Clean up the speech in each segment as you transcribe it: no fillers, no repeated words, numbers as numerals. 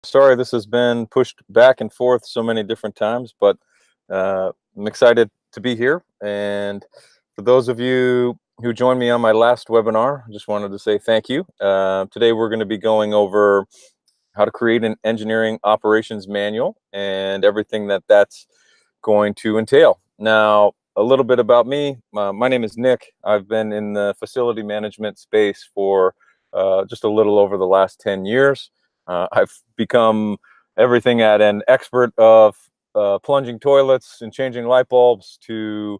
Sorry this has been pushed back and forth so many different times, but I'm excited to be here. And for those of you who joined me on my last webinar, I just wanted to say thank you. Today we're going to be going over how to create an engineering operations manual and everything that's going to entail. Now, a little bit about me. My name is Nick. I've been in the facility management space for just a little over the last 10 years. I've become everything at an expert of plunging toilets and changing light bulbs to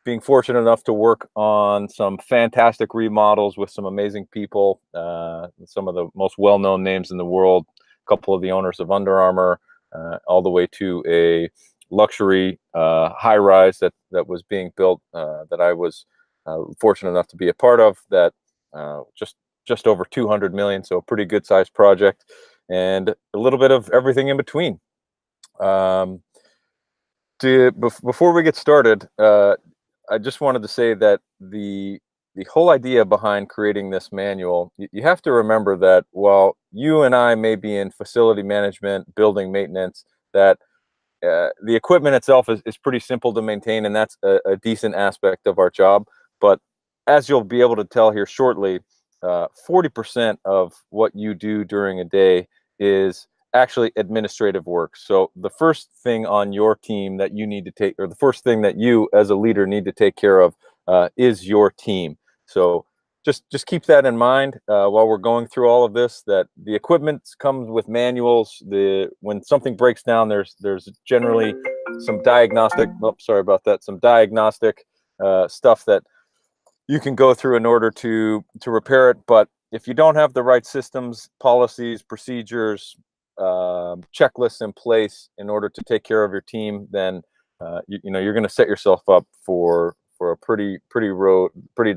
being fortunate enough to work on some fantastic remodels with some amazing people, some of the most well-known names in the world, a couple of the owners of Under Armour, all the way to a luxury high-rise that was being built that I was fortunate enough to be a part of, that just over 200 million, so a pretty good-sized project, and a little bit of everything in between. Before we get started, I just wanted to say that the whole idea behind creating this manual, you have to remember that while you and I may be in facility management, building maintenance, that the equipment itself is pretty simple to maintain, and that's a decent aspect of our job. But as you'll be able to tell here shortly, 40% of what you do during a day is actually administrative work. So the first thing on your team that you need to take, or the first thing that you as a leader need to take care of, is your team. So just keep that in mind while we're going through all of this, that the equipment comes with manuals. When something breaks down, there's generally some diagnostic, sorry about that, some diagnostic stuff that you can go through in order to repair it. But if you don't have the right systems, policies, procedures, checklists in place in order to take care of your team, then you're going to set yourself up for a pretty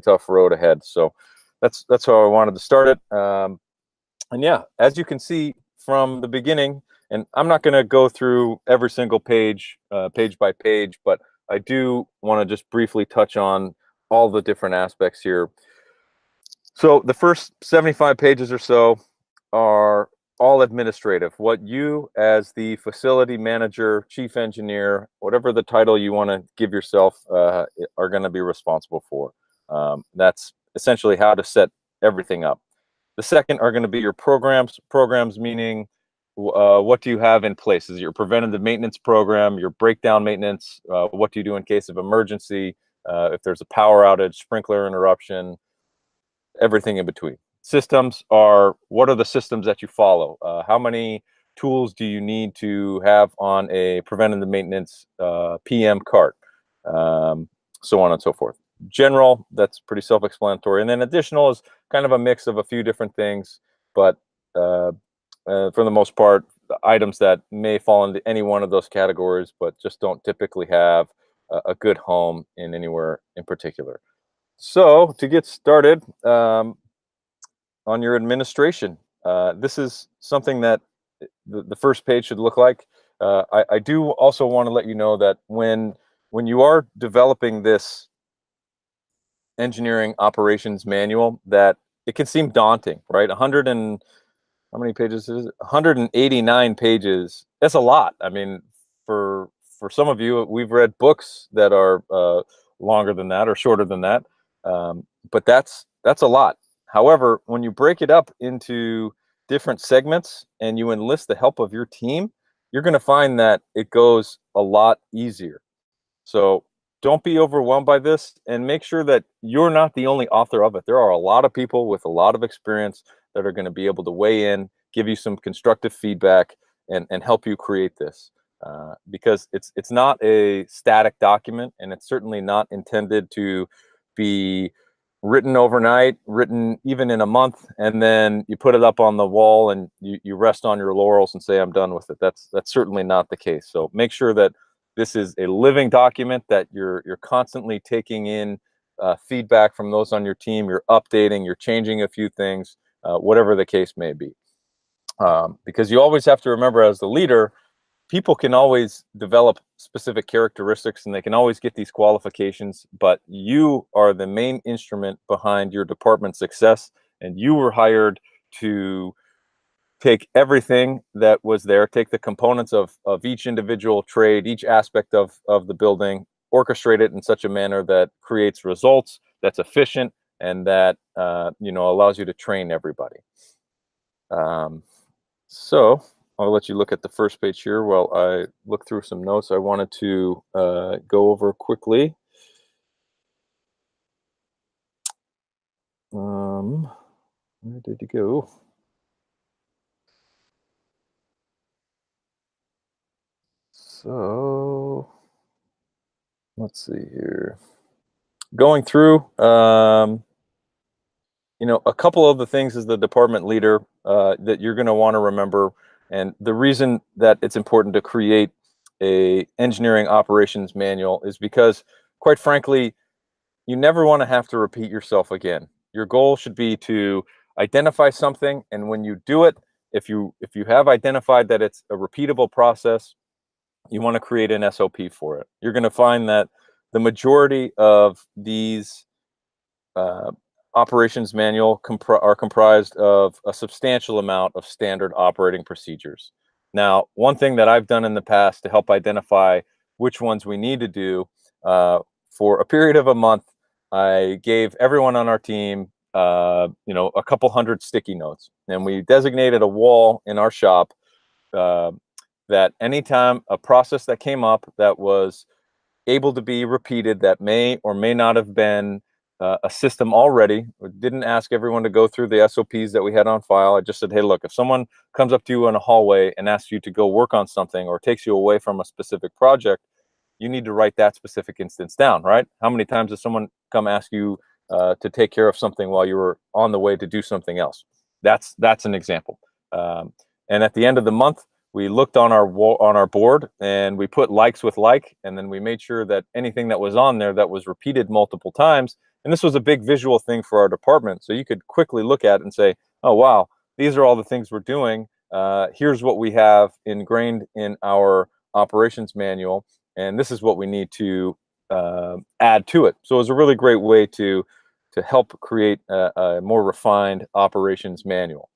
tough road ahead. So that's how I wanted to start it. And yeah, as you can see from the beginning, and I'm not going to go through every single page, page by page, but I do want to just briefly touch on all the different aspects here. So the first 75 pages or so are all administrative. What you as the facility manager, chief engineer, whatever the title you want to give yourself, are going to be responsible for. That's essentially how to set everything up. The second are going to be your programs. Programs meaning what do you have in place? Is it your preventative maintenance program, your breakdown maintenance? What do you do in case of emergency? If there's a power outage, sprinkler interruption, everything in between. Systems are, what are the systems that you follow? How many tools do you need to have on a preventative maintenance PM cart? So on and so forth. General, that's pretty self-explanatory. And then additional is kind of a mix of a few different things, but for the most part, the items that may fall into any one of those categories, but just don't typically have a good home in anywhere in particular. So to get started on your administration, this is something that the first page should look like. I do also want to let you know that when you are developing this engineering operations manual, that it can seem daunting, right? 100 and how many pages is it? 189 pages. That's a lot. I mean, for some of you, we've read books that are longer than that or shorter than that. But that's a lot. However, when you break it up into different segments and you enlist the help of your team, you're going to find that it goes a lot easier. So don't be overwhelmed by this, and make sure that you're not the only author of it. There are a lot of people with a lot of experience that are going to be able to weigh in, give you some constructive feedback, and help you create this. Because it's not a static document, and it's certainly not intended to be written overnight, written even in a month, and then you put it up on the wall and you rest on your laurels and say, I'm done with it. That's certainly not the case. So make sure that this is a living document, that you're constantly taking in feedback from those on your team. You're updating, you're changing a few things, whatever the case may be. Because you always have to remember, as the leader, people can always develop specific characteristics and they can always get these qualifications, but you are the main instrument behind your department's success, and you were hired to take everything that was there, take the components of each individual trade, each aspect of the building, orchestrate it in such a manner that creates results, that's efficient, and that allows you to train everybody. So I'll let you look at the first page here while I look through some notes I wanted to go over quickly. Where did you go? So let's see here. Going through, a couple of the things as the department leader that you're going to want to remember, and the reason that it's important to create a engineering operations manual is because, quite frankly, you never want to have to repeat yourself again. Your goal should be to identify something, and when you do it, if you have identified that it's a repeatable process, you want to create an SOP for it. You're going to find that the majority of these operations manual are comprised of a substantial amount of standard operating procedures. Now, one thing that I've done in the past to help identify which ones we need to do, for a period of a month, I gave everyone on our team, a couple hundred sticky notes, and we designated a wall in our shop that anytime a process that came up that was able to be repeated, that may or may not have been a system already. We didn't ask everyone to go through the SOPs that we had on file. I just said, hey, look, if someone comes up to you in a hallway and asks you to go work on something or takes you away from a specific project, you need to write that specific instance down, right? How many times does someone come ask you to take care of something while you were on the way to do something else? That's an example. And at the end of the month, we looked on our board and we put likes with like, and then we made sure that anything that was on there that was repeated multiple times, and this was a big visual thing for our department, so you could quickly look at it and say, oh wow, these are all the things we're doing. Here's what we have ingrained in our operations manual, and this is what we need to add to it. So it was a really great way to help create a more refined operations manual.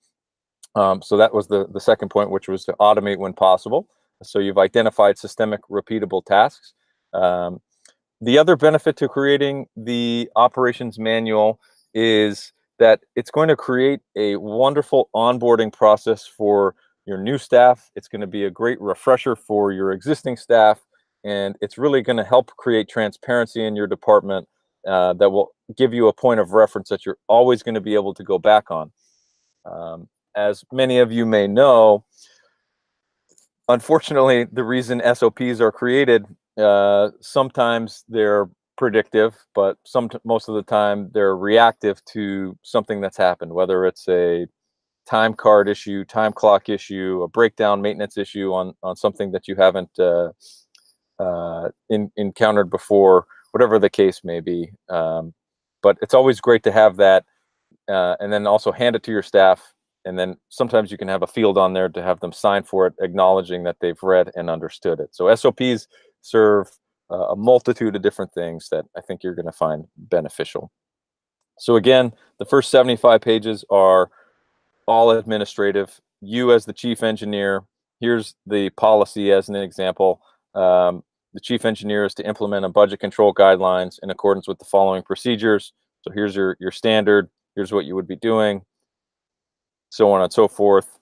So that was the second point, which was to automate when possible. So you've identified systemic repeatable tasks. The other benefit to creating the operations manual is that it's going to create a wonderful onboarding process for your new staff. It's going to be a great refresher for your existing staff, and it's really going to help create transparency in your department that will give you a point of reference that you're always going to be able to go back on. As many of you may know, unfortunately, the reason SOPs are created, sometimes they're predictive, but most of the time they're reactive to something that's happened, whether it's a time card issue, time clock issue, a breakdown maintenance issue on something that you haven't encountered before, whatever the case may be. But it's always great to have that, and then also hand it to your staff. And then sometimes you can have a field on there to have them sign for it, acknowledging that they've read and understood it. So SOPs serve a multitude of different things that I think you're going to find beneficial. So again, the first 75 pages are all administrative. You as the chief engineer, here's the policy as an example. The chief engineer is to implement a budget control guidelines in accordance with the following procedures. So here's your standard. Here's what you would be doing, so on and so forth.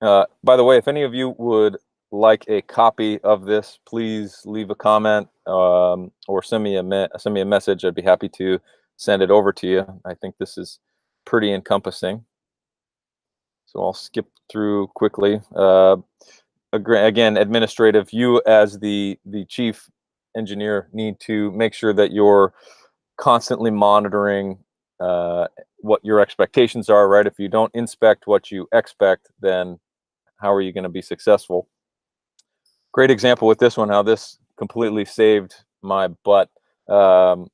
By the way, if any of you would like a copy of this, please leave a comment or send me a message. I'd be happy to send it over to you. I think this is pretty encompassing. So I'll skip through quickly. Again, administrative. You as the chief engineer need to make sure that you're constantly monitoring what your expectations are, right? If you don't inspect what you expect, then how are you going to be successful? Great example with this one, how this completely saved my butt. There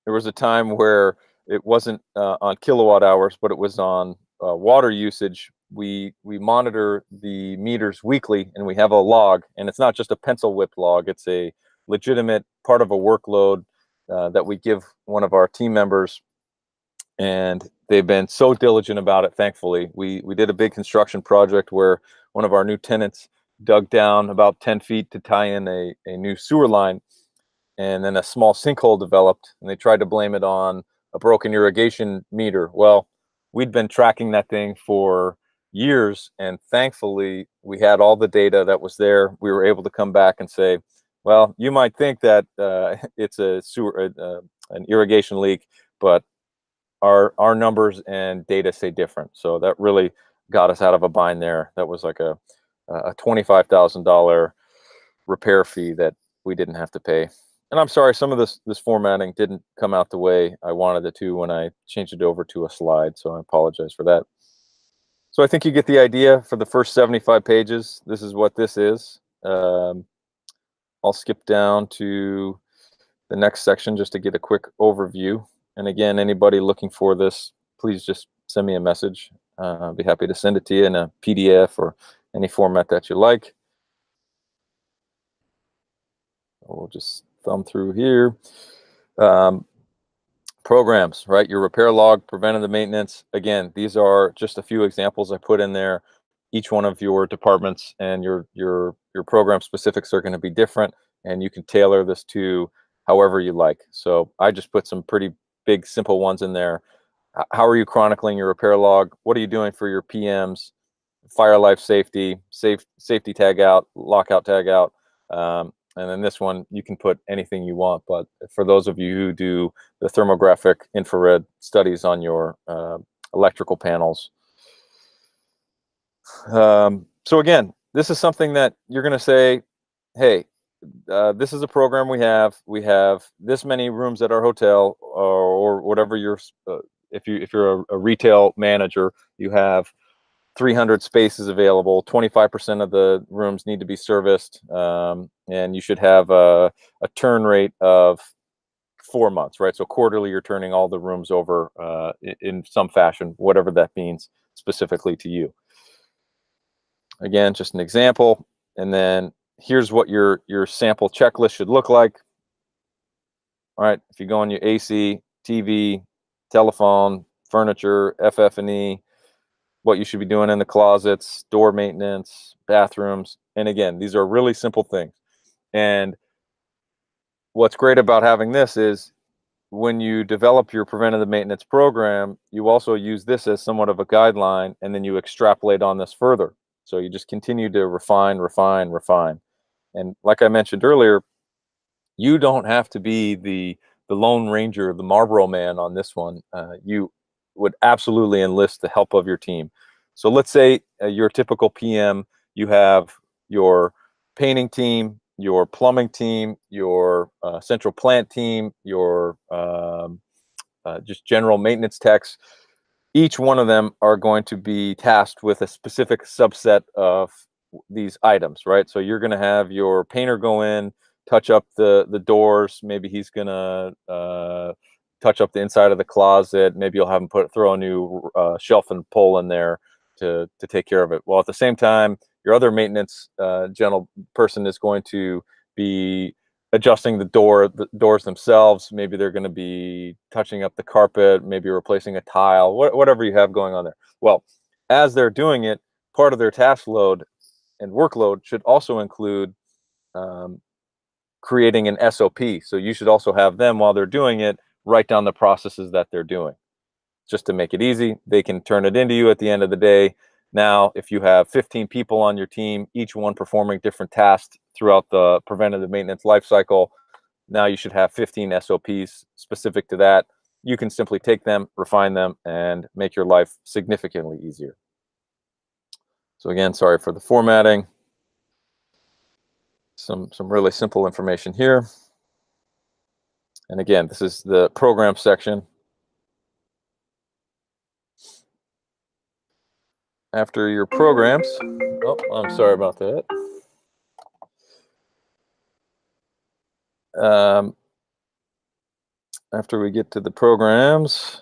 was a time where it wasn't on kilowatt hours, but it was on water usage. We monitor the meters weekly, and we have a log, and it's not just a pencil whip log. It's a legitimate part of a workload that we give one of our team members. And they've been so diligent about it. Thankfully, we did a big construction project where one of our new tenants dug down about 10 feet to tie in a new sewer line, and then a small sinkhole developed, and they tried to blame it on a broken irrigation meter. Well, we'd been tracking that thing for years, and thankfully we had all the data that was there. We were able to come back and say, well, you might think that it's a sewer, an irrigation leak, but our numbers and data say different. So that really got us out of a bind there. That was like a $25,000 repair fee that we didn't have to pay. And I'm sorry, some of this formatting didn't come out the way I wanted it to when I changed it over to a slide. So I apologize for that. So I think you get the idea for the first 75 pages. This is what this is. I'll skip down to the next section just to get a quick overview. And again, anybody looking for this, please just send me a message. I'll be happy to send it to you in a PDF or any format that you like. We'll just thumb through here. Programs, right? Your repair log, preventative maintenance. Again, these are just a few examples I put in there. Each one of your departments and your program specifics are going to be different, and you can tailor this to however you like. So I just put some pretty big, simple ones in there. How are you chronicling your repair log? What are you doing for your PMs? Fire life safety, safety tag out, lockout tag out. And then this one, you can put anything you want. But for those of you who do the thermographic infrared studies on your electrical panels. So again, this is something that you're going to say, hey, this is a program we have. We have this many rooms at our hotel, or whatever you're. If you're a retail manager, you have 300 spaces available. 25% of the rooms need to be serviced, and you should have a turn rate of 4 months, right? So quarterly, you're turning all the rooms over in some fashion, whatever that means specifically to you. Again, just an example, and then here's what your sample checklist should look like. All right, if you go on your AC, TV, telephone, furniture, FF&E, what you should be doing in the closets, door maintenance, bathrooms. And again, these are really simple things. And what's great about having this is when you develop your preventative maintenance program, you also use this as somewhat of a guideline, and then you extrapolate on this further. So you just continue to refine, refine, refine. And like I mentioned earlier, you don't have to be the Lone Ranger, the Marlboro Man on this one. You would absolutely enlist the help of your team. So let's say your typical PM, you have your painting team, your plumbing team, your central plant team, your just general maintenance techs. Each one of them are going to be tasked with a specific subset of these items, right? So you're going to have your painter go in, touch up the doors. Maybe he's going to touch up the inside of the closet. Maybe you'll have him throw a new shelf and pole in there to take care of it. Well, at the same time, your other maintenance general person is going to be adjusting the doors themselves. Maybe they're going to be touching up the carpet, maybe replacing a tile, whatever you have going on there. Well, as they're doing it, part of their task load and workload should also include creating an SOP. So you should also have them, while they're doing it, write down the processes that they're doing. Just to make it easy, they can turn it into you at the end of the day. Now, if you have 15 people on your team, each one performing different tasks throughout the preventative maintenance life cycle, now you should have 15 SOPs specific to that. You can simply take them, refine them, and make your life significantly easier. So again, sorry for the formatting. Some really simple information here. And again, this is the program section. After your programs, oh, I'm sorry about that. After we get to the programs,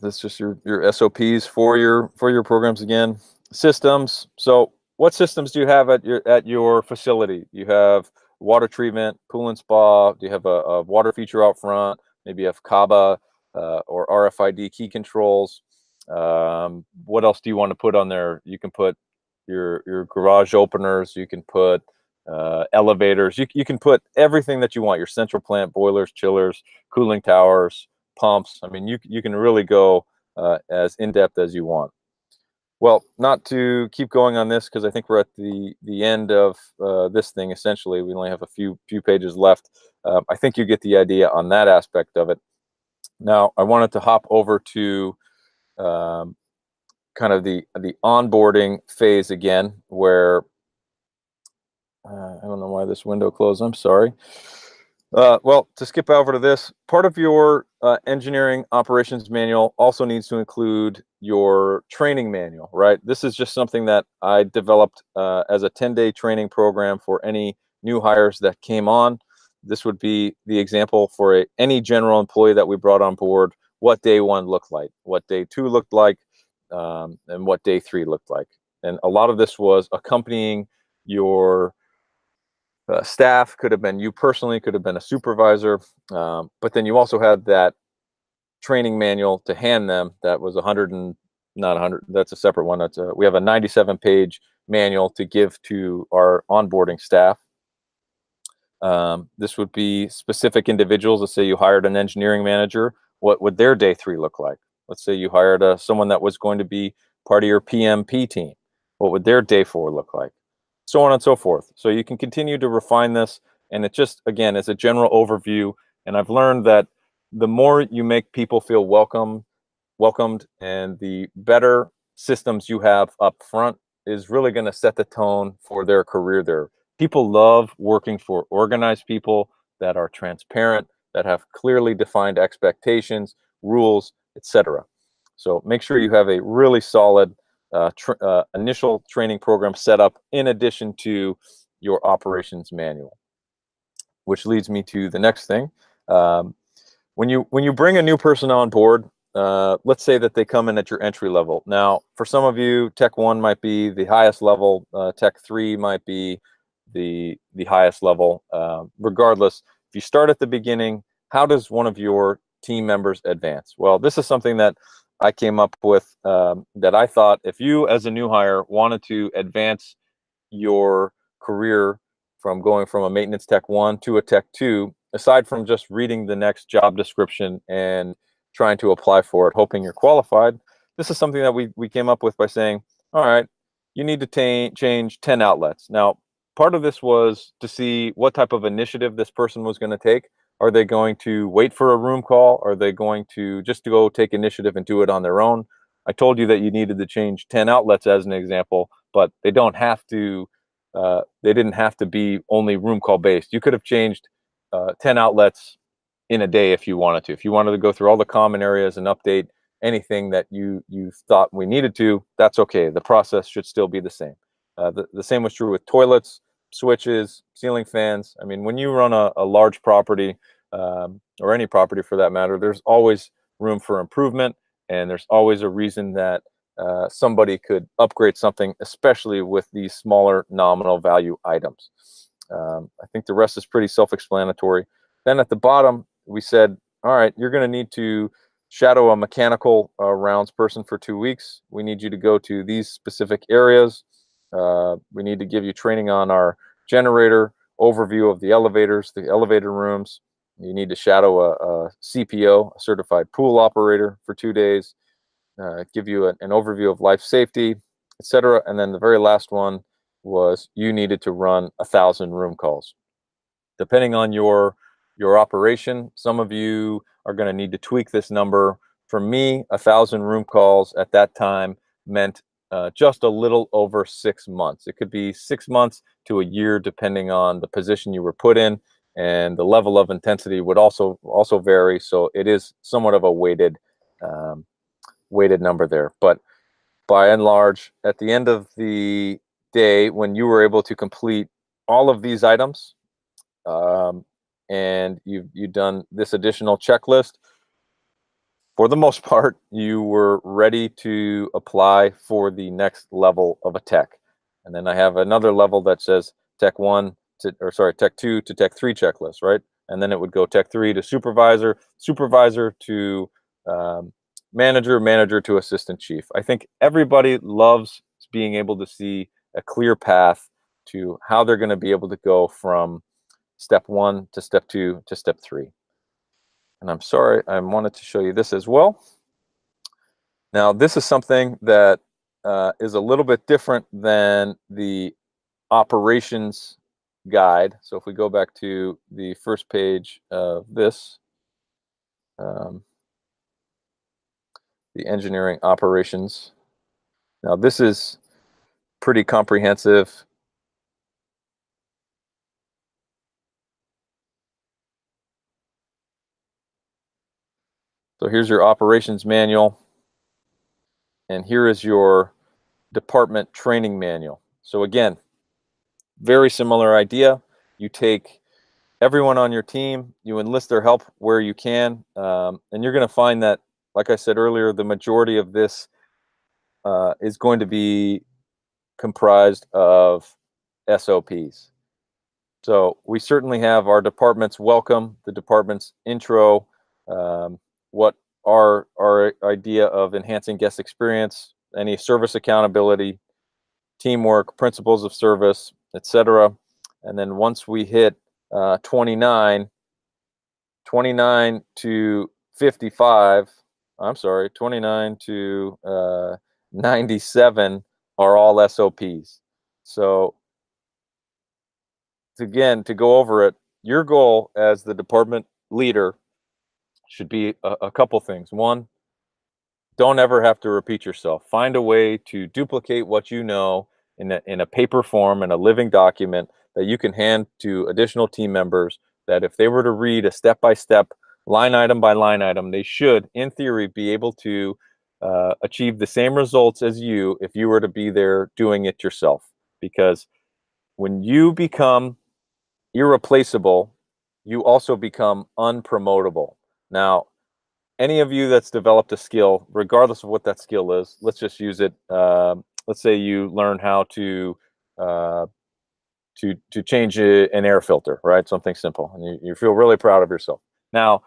that's just your SOPs for your programs. Again, systems. So what systems do you have at your facility? You have water treatment, pool and spa. Do you have a water feature out front? Maybe you have Kaba or RFID key controls. What else do you want to put on there? You can put your garage openers. You can put elevators. You can put everything that you want. Your central plant, boilers, chillers, cooling towers, pumps. I mean, you can really go as in depth as you want. Well, not to keep going on this because I think we're at the end of this thing. Essentially, we only have a few pages left. I think you get the idea on that aspect of it. Now, I wanted to hop over to um, kind of the onboarding phase again, where I don't know why this window closed. I'm sorry. Well, to skip over to this, part of your engineering operations manual also needs to include your training manual, right? This is just something that I developed as a 10-day training program for any new hires that came on. This would be the example for any general employee that we brought on board, what day one looked like, what day two looked like, and what day three looked like. And a lot of this was accompanying your staff, could have been you personally, could have been a supervisor, but then you also had that training manual to hand them that was 100 and not 100, that's a separate one. We have a 97-page manual to give to our onboarding staff. This would be specific individuals. Let's say you hired an engineering manager. What would their day three look like? Let's say you hired someone that was going to be part of your PMP team. What would their day four look like? So on and so forth. So you can continue to refine this, and it just, again, is a general overview. And I've learned that the more you make people feel welcomed, and the better systems you have up front is really going to set the tone for their career there. People love working for organized people that are transparent, that have clearly defined expectations, rules, etc. So make sure you have a really solid initial training program set up in addition to your operations manual, which leads me to the next thing. When you bring a new person on board, let's say that they come in at your entry level. Now, for some of you, Tech 1 might be the highest level. Tech 3 might be the highest level. Regardless, if you start at the beginning, how does one of your team members advance? Well, this is something that I came up with that I thought if you, as a new hire, wanted to advance your career from going from a maintenance tech 1 to a tech 2, aside from just reading the next job description and trying to apply for it, hoping you're qualified, this is something that we came up with by saying, all right, you need to change 10 outlets. Now, part of this was to see what type of initiative this person was going to take. Are they going to wait for a room call? Are they going to just to go take initiative and do it on their own? I told you that you needed to change 10 outlets as an example, but they don't have to. They didn't have to be only room call based. You could have changed 10 outlets in a day if you wanted to. If you wanted to go through all the common areas and update anything that you thought we needed to, that's okay. The process should still be the same. The same was true with toilets, switches, ceiling fans. I mean, when you run a large property, or any property for that matter, there's always room for improvement, and there's always a reason that somebody could upgrade something, especially with these smaller nominal value items. I think the rest is pretty self-explanatory. Then at the bottom, we said, all right, you're going to need to shadow a mechanical rounds person for 2 weeks. We need you to go to these specific areas. We need to give you training on our generator, overview of the elevators, the elevator rooms. You need to shadow a CPO, a certified pool operator, for 2 days. Give you an overview of life safety, etc. And then the very last one was you needed to run 1,000 room calls. Depending on your operation, some of you are going to need to tweak this number. For me, 1,000 room calls at that time meant just a little over 6 months. It could be 6 months to a year, depending on the position you were put in, and the level of intensity would also vary. So it is somewhat of a weighted number there. But by and large, at the end of the day, when you were able to complete all of these items, and you've done this additional checklist, for the most part, you were ready to apply for the next level of a tech. And then I have another level that says Tech 1 to, or sorry, Tech 2 to Tech 3 checklist, right? And then it would go Tech 3 to supervisor, supervisor to manager, manager to assistant chief. I think everybody loves being able to see a clear path to how they're going to be able to go from step 1 to step 2 to step 3. And I'm sorry, I wanted to show you this as well. Now, this is something that is a little bit different than the operations guide. So if we go back to the first page of this, the engineering operations. Now, this is pretty comprehensive. So here's your operations manual, and here is your department training manual. So again, very similar idea. You take everyone on your team, you enlist their help where you can, and you're going to find that, like I said earlier, the majority of this is going to be comprised of SOPs. So we certainly have our department's welcome, the department's intro, what our idea of enhancing guest experience, any service accountability, teamwork, principles of service, etc. And then once we hit 29 to 55, I'm sorry, 29 to 97 are all SOPs. So again, to go over it, your goal as the department leader should be a couple things. One, don't ever have to repeat yourself. Find a way to duplicate what you know in a paper form, in a living document that you can hand to additional team members, that if they were to read a step-by-step, line item by line item, they should, in theory, be able to achieve the same results as you if you were to be there doing it yourself. Because when you become irreplaceable, you also become unpromotable. Now, any of you that's developed a skill, regardless of what that skill is, let's just use it. Let's say you learn how to change an air filter, right? Something simple, and you feel really proud of yourself. Now,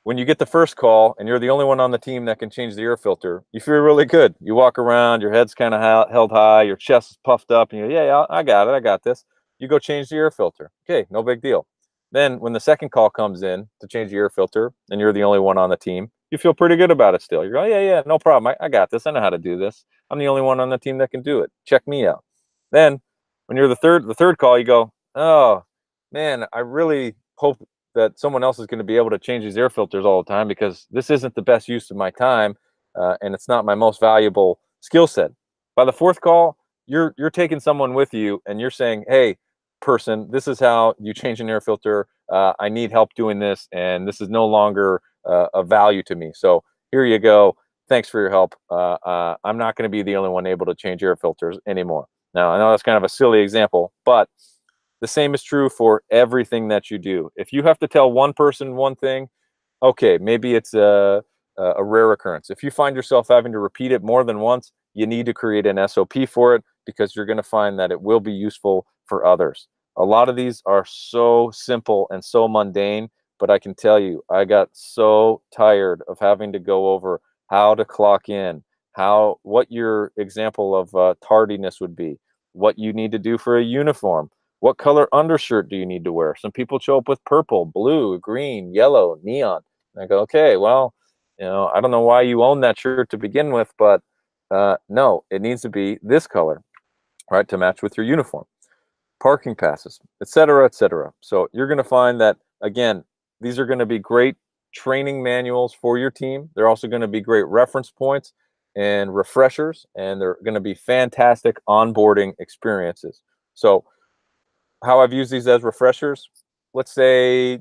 when you get the first call and you're the only one on the team that can change the air filter, you feel really good. You walk around, your head's kind of held high, your chest is puffed up, and you're, yeah, I got it, I got this. You go change the air filter. Okay, no big deal. Then when the second call comes in to change the air filter and you're the only one on the team, you feel pretty good about it still. You're going, yeah, no problem. I got this. I know how to do this. I'm the only one on the team that can do it. Check me out. Then when you're the third call, you go, oh, man, I really hope that someone else is going to be able to change these air filters all the time, because this isn't the best use of my time, and it's not my most valuable skill set. By the fourth call, you're taking someone with you and you're saying, hey, person, this is how you change an air filter. I need help doing this, and this is no longer of value to me. So here you go. Thanks for your help. I'm not going to be the only one able to change air filters anymore. Now, I know that's kind of a silly example, but the same is true for everything that you do. If you have to tell one person one thing, okay, maybe it's a rare occurrence. If you find yourself having to repeat it more than once, you need to create an SOP for it, because you're going to find that it will be useful for others. A lot of these are so simple and so mundane, but I can tell you, I got so tired of having to go over how to clock in, what your example of tardiness would be, what you need to do for a uniform. What color undershirt do you need to wear? Some people show up with purple, blue, green, yellow, neon. And I go, okay, well, I don't know why you own that shirt to begin with, but no, it needs to be this color, right, to match with your uniform. Parking passes, etc., etc. So you're going to find that, again, these are going to be great training manuals for your team. They're also going to be great reference points and refreshers, and they're going to be fantastic onboarding experiences. So how I've used these as refreshers, let's say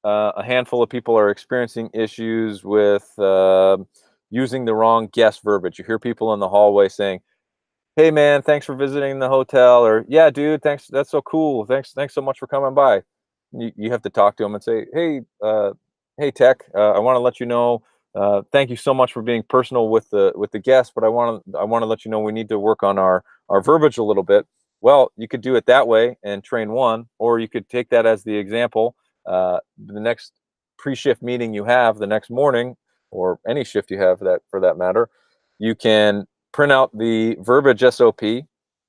a handful of people are experiencing issues with using the wrong guest verbiage. You hear people in the hallway saying, hey man, thanks for visiting the hotel, or yeah dude, thanks, that's so cool, thanks so much for coming by. You have to talk to them and say, hey, hey tech, I want to let you know Thank you so much for being personal with the guest, but I want to let you know we need to work on our verbiage a little bit. Well, you could do it that way and train one, or you could take that as the example. The next pre-shift meeting you have the next morning, or any shift you have that for that matter, you can print out the verbiage SOP.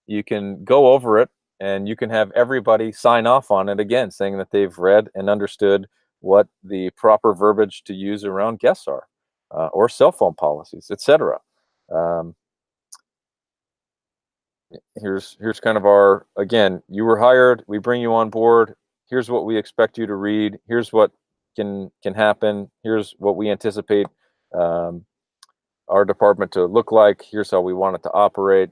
You can go over it, and you can have everybody sign off on it again, saying that they've read and understood what the proper verbiage to use around guests are, or cell phone policies, etc. Um, here's kind of our, again, you were hired, we bring you on board. Here's what we expect you to read. Here's what can happen. Here's what we anticipate um, our department to look like. Here's how we want it to operate.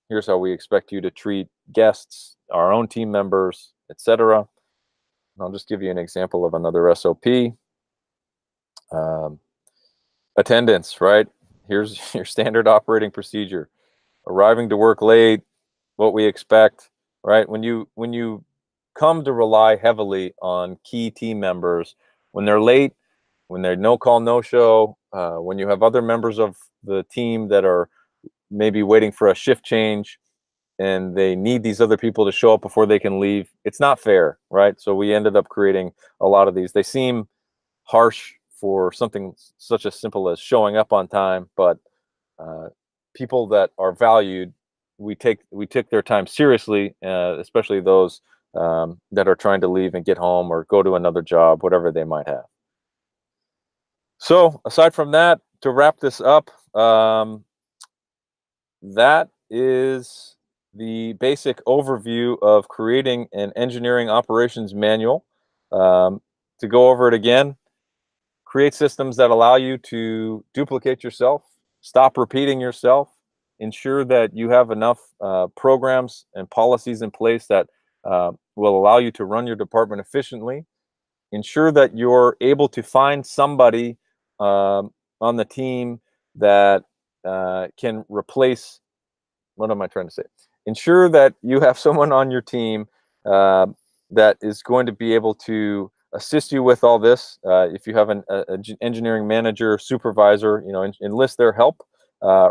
Here's how we expect you to treat guests, our own team members, etc. I'll just give you an example of another SOP. Attendance, right? Here's your standard operating procedure. Arriving to work late, what we expect, right? When you come to rely heavily on key team members, when they're late, when they're no call, no show, when you have other members of the team that are maybe waiting for a shift change and they need these other people to show up before they can leave, it's not fair, right? So we ended up creating a lot of these. They seem harsh for something such as simple as showing up on time, but people that are valued, we take their time seriously, especially those that are trying to leave and get home or go to another job, whatever they might have. So aside from that, to wrap this up, that is the basic overview of creating an engineering operations manual. To go over it again, create systems that allow you to duplicate yourself, stop repeating yourself, ensure that you have enough programs and policies in place that will allow you to run your department efficiently, ensure that you're able to find somebody on the team that can replace, what am I trying to say? Ensure that you have someone on your team that is going to be able to assist you with all this. If you have an engineering manager, supervisor, enlist their help.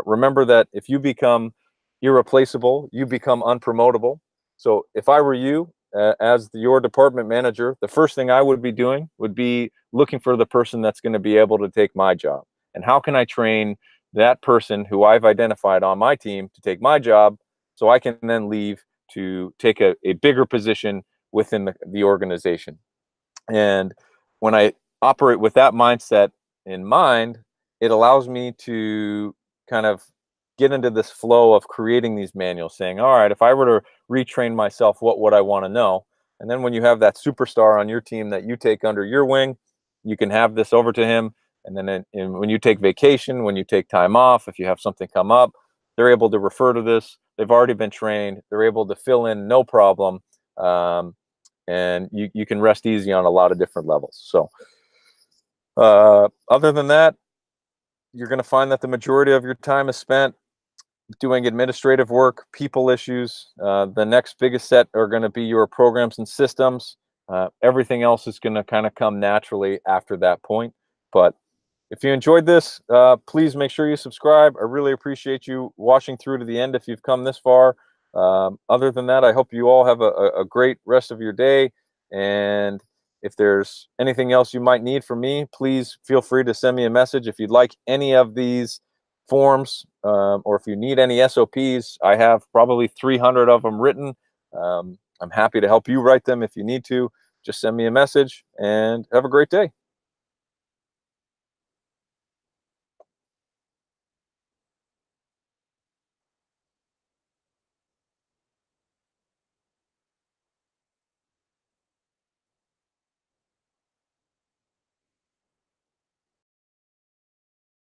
Remember that if you become irreplaceable, you become unpromotable. So if I were you, as your department manager, the first thing I would be doing would be looking for the person that's going to be able to take my job. And how can I train that person who I've identified on my team to take my job, so I can then leave to take a bigger position within the organization. And when I operate with that mindset in mind, it allows me to kind of get into this flow of creating these manuals, saying, all right, if I were to retrain myself, what would I want to know? And then when you have that superstar on your team that you take under your wing, you can have this over to him. And then when you take vacation, when you take time off, if you have something come up, they're able to refer to this. They've already been trained. They're able to fill in no problem. And you can rest easy on a lot of different levels. So other than that, you're going to find that the majority of your time is spent doing administrative work, people issues. The next biggest set are going to be your programs and systems. Everything else is going to kind of come naturally after that point. But if you enjoyed this, please make sure you subscribe. I really appreciate you watching through to the end if you've come this far. Other than that, I hope you all have a great rest of your day. And if there's anything else you might need from me, please feel free to send me a message. If you'd like any of these forms, or if you need any SOPs, I have probably 300 of them written. I'm happy to help you write them if you need to. Just send me a message and have a great day.